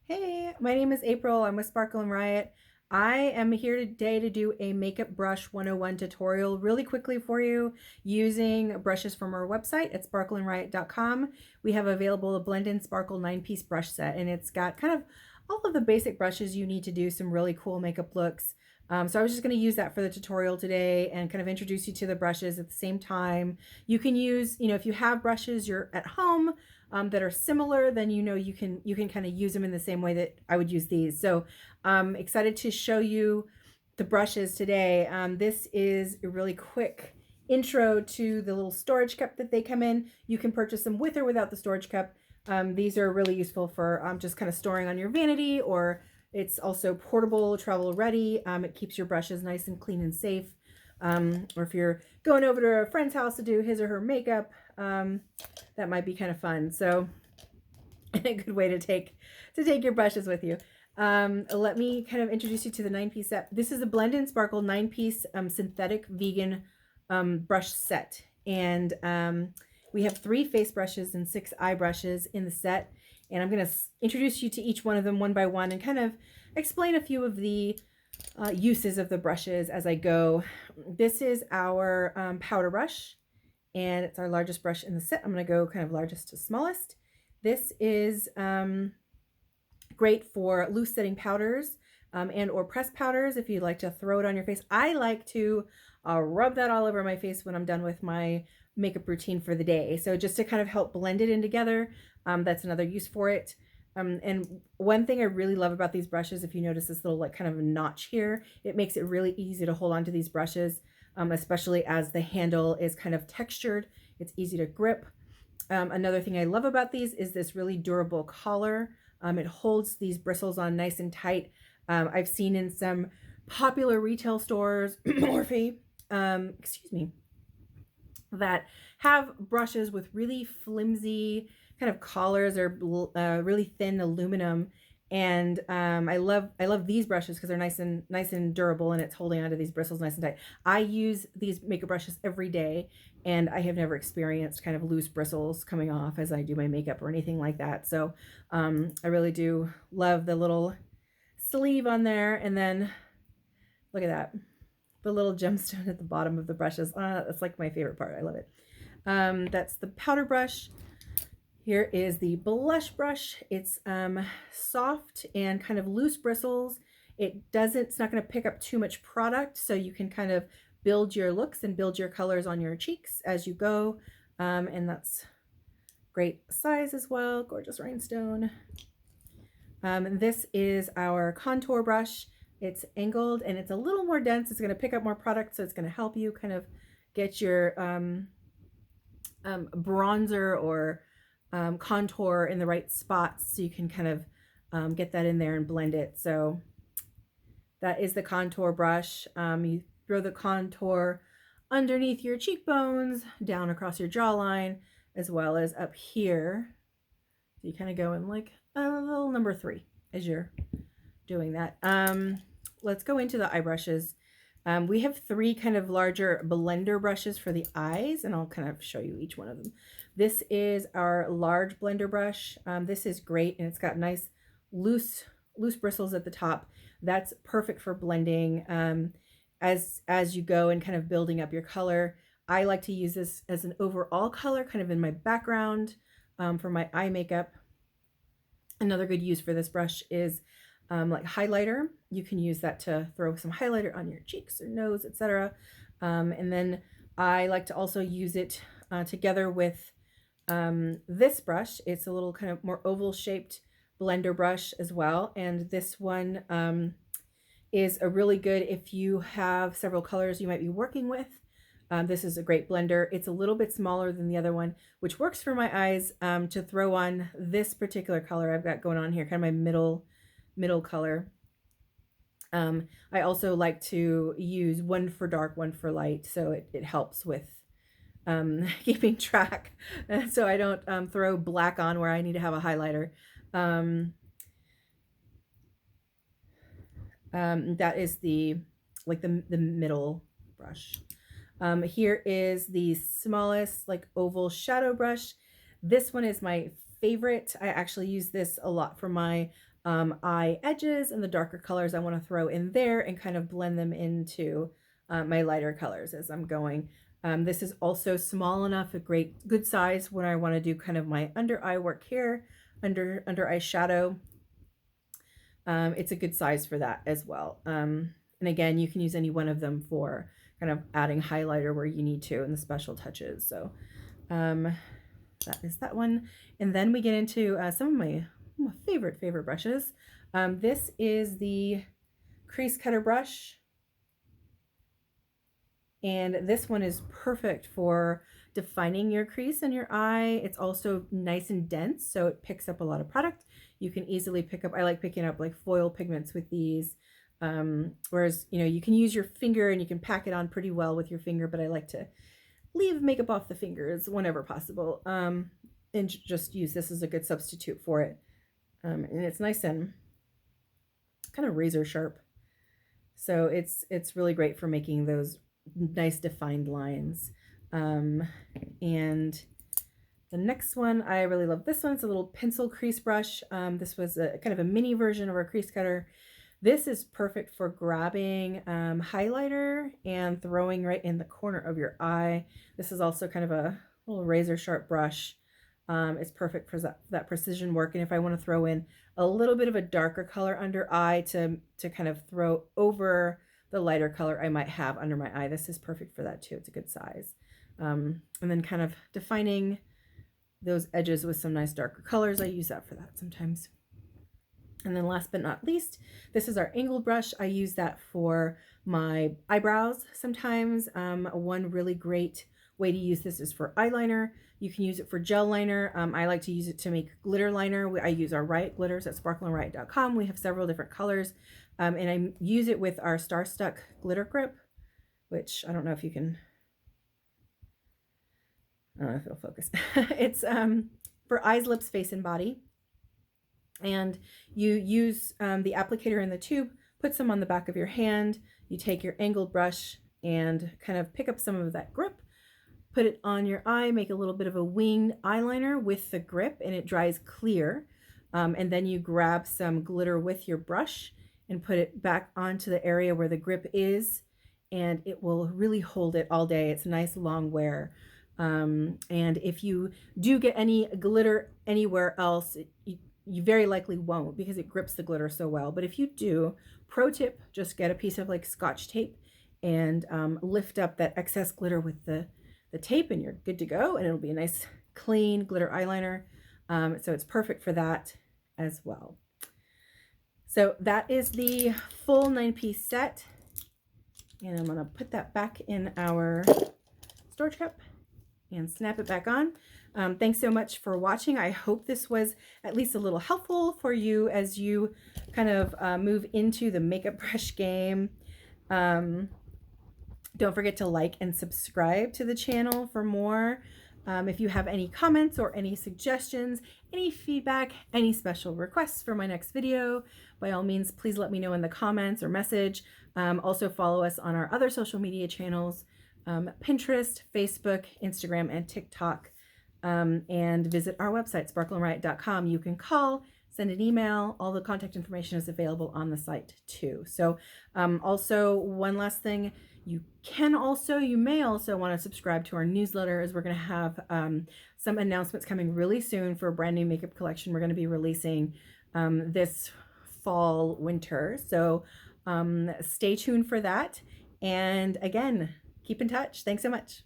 Hey, my name is April. I'm with Sparkle and Riot. I am here today to do a Makeup Brush 101 tutorial really quickly for you using brushes from our website at sparkleandriot.com. We have available a Blend-In Sparkle 9-piece brush set, and it's got kind of all of the basic brushes you need to do some really cool makeup looks. So I was just going to use that for the tutorial today and kind of introduce you to the brushes at the same time. You can use, if you have brushes you're at home, that are similar, then you can kind of use them in the same way that I would use these. So I'm excited to show you the brushes today. This is a really quick intro to the little storage cup that they come in. You can purchase them with or without the storage cup. These are really useful for just kind of storing on your vanity, or it's also portable, travel ready. It keeps your brushes nice and clean and safe. Or if you're going over to a friend's house to do his or her makeup, that might be kind of fun. So a good way to take your brushes with you. Let me kind of introduce you to the 9-piece set. This is a Blend-In Sparkle 9-piece synthetic vegan brush set. And we have 3 face brushes and 6 eye brushes in the set. And I'm going to introduce you to each one of them one by one and kind of explain a few of the uses of the brushes as I go. This is our powder brush, and it's our largest brush in the set. I'm going to go kind of largest to smallest. This is great for loose setting powders and or pressed powders if you'd like to throw it on your face. I like to rub that all over my face when I'm done with my makeup routine for the day. So just to kind of help blend it in together, that's another use for it. And one thing I really love about these brushes, if you notice this little like kind of a notch here, it makes it really easy to hold on to these brushes, especially as the handle is kind of textured. It's easy to grip. Another thing I love about these is this really durable collar. It holds these bristles on nice and tight. I've seen in some popular retail stores, Morphe, excuse me, that have brushes with really flimsy kind of collars or really thin aluminum. And I love these brushes because they're nice and durable, and it's holding onto these bristles nice and tight. I use these makeup brushes every day, and I have never experienced kind of loose bristles coming off as I do my makeup or anything like that. So I really do love the little sleeve on there, and then look at that, the little gemstone at the bottom of the brushes. That's like my favorite part. I love it. That's the powder brush. Here is the blush brush. It's soft and kind of loose bristles. It's not going to pick up too much product, so you can kind of build your looks and build your colors on your cheeks as you go. And that's great size as well. Gorgeous rhinestone. This is our contour brush. It's angled and it's a little more dense. It's going to pick up more product, so it's going to help you kind of get your bronzer or contour in the right spots, so you can kind of get that in there and blend it. So that is the contour brush. You throw the contour underneath your cheekbones, down across your jawline, as well as up here. So you kind of go in like a little number 3 as you're doing that. Let's go into the eye brushes. We have 3 kind of larger blender brushes for the eyes, and I'll kind of show you each one of them. This is our large blender brush. This is great, and it's got nice loose bristles at the top. That's perfect for blending as you go and kind of building up your color. I like to use this as an overall color kind of in my background for my eye makeup. Another good use for this brush is like highlighter. You can use that to throw some highlighter on your cheeks or nose, etc. And then I like to also use it together with this brush. It's a little kind of more oval shaped blender brush as well. And this one is a really good if you have several colors you might be working with. This is a great blender. It's a little bit smaller than the other one, which works for my eyes to throw on this particular color I've got going on here, kind of my middle color. I also like to use one for dark, one for light, so it helps with keeping track, so I don't throw black on where I need to have a highlighter. That is the middle brush. Here is the smallest like oval shadow brush. This one is my favorite. I actually use this a lot for my eye edges and the darker colors I want to throw in there and kind of blend them into my lighter colors as I'm going. This is also small enough, a good size when I want to do kind of my under eye work here, under eye shadow. It's a good size for that as well. And again, you can use any one of them for kind of adding highlighter where you need to and the special touches. So that is that one. And then we get into some of my favorite brushes. This is the crease cutter brush. And this one is perfect for defining your crease in your eye. It's also nice and dense, so it picks up a lot of product. You can easily pick up, I like picking up like foil pigments with these. Whereas, you know, you can use your finger and you can pack it on pretty well with your finger, but I like to leave makeup off the fingers whenever possible. And just use this as a good substitute for it. And it's nice and kind of razor sharp. So it's really great for making those nice defined lines. And the next one, I really love this one. It's a little pencil crease brush. This was a kind of a mini version of our crease cutter. This is perfect for grabbing highlighter and throwing right in the corner of your eye. This is also kind of a little razor sharp brush. It's perfect for that precision work. And if I want to throw in a little bit of a darker color under eye to kind of throw over the lighter color I might have under my eye, this is perfect for that too. It's a good size. And then kind of defining those edges with some nice darker colors. I use that for that sometimes. And then last but not least, this is our angled brush. I use that for my eyebrows sometimes. One really great way to use this is for eyeliner. You can use it for gel liner. I like to use it to make glitter liner. I use our Riot glitters at sparkleandriot.com. We have several different colors. And I use it with our Star Stuck glitter grip, which I don't know if you can, I don't know if it'll focus. It's for eyes, lips, face, and body. And you use the applicator in the tube, put some on the back of your hand. You take your angled brush and kind of pick up some of that grip, put it on your eye, make a little bit of a winged eyeliner with the grip, and it dries clear. And then you grab some glitter with your brush and put it back onto the area where the grip is, and it will really hold it all day. It's a nice long wear. And if you do get any glitter anywhere else, you very likely won't because it grips the glitter so well. But if you do, pro tip, just get a piece of like Scotch tape and lift up that excess glitter with the tape, and you're good to go. And it'll be a nice clean glitter eyeliner. So it's perfect for that as well. So that is the full 9-piece set. And I'm going to put that back in our storage cup and snap it back on. Thanks so much for watching. I hope this was at least a little helpful for you as you kind of move into the makeup brush game. Don't forget to like and subscribe to the channel for more. If you have any comments or any suggestions, any feedback, any special requests for my next video, by all means, please let me know in the comments or message. Also follow us on our other social media channels, Pinterest, Facebook, Instagram, and TikTok. And visit our website, sparkleandriot.com. You can call, send an email. All the contact information is available on the site too. So also one last thing, you may also want to subscribe to our newsletter, as we're going to have some announcements coming really soon for a brand new makeup collection we're going to be releasing this fall, winter. So stay tuned for that. And again, keep in touch. Thanks so much.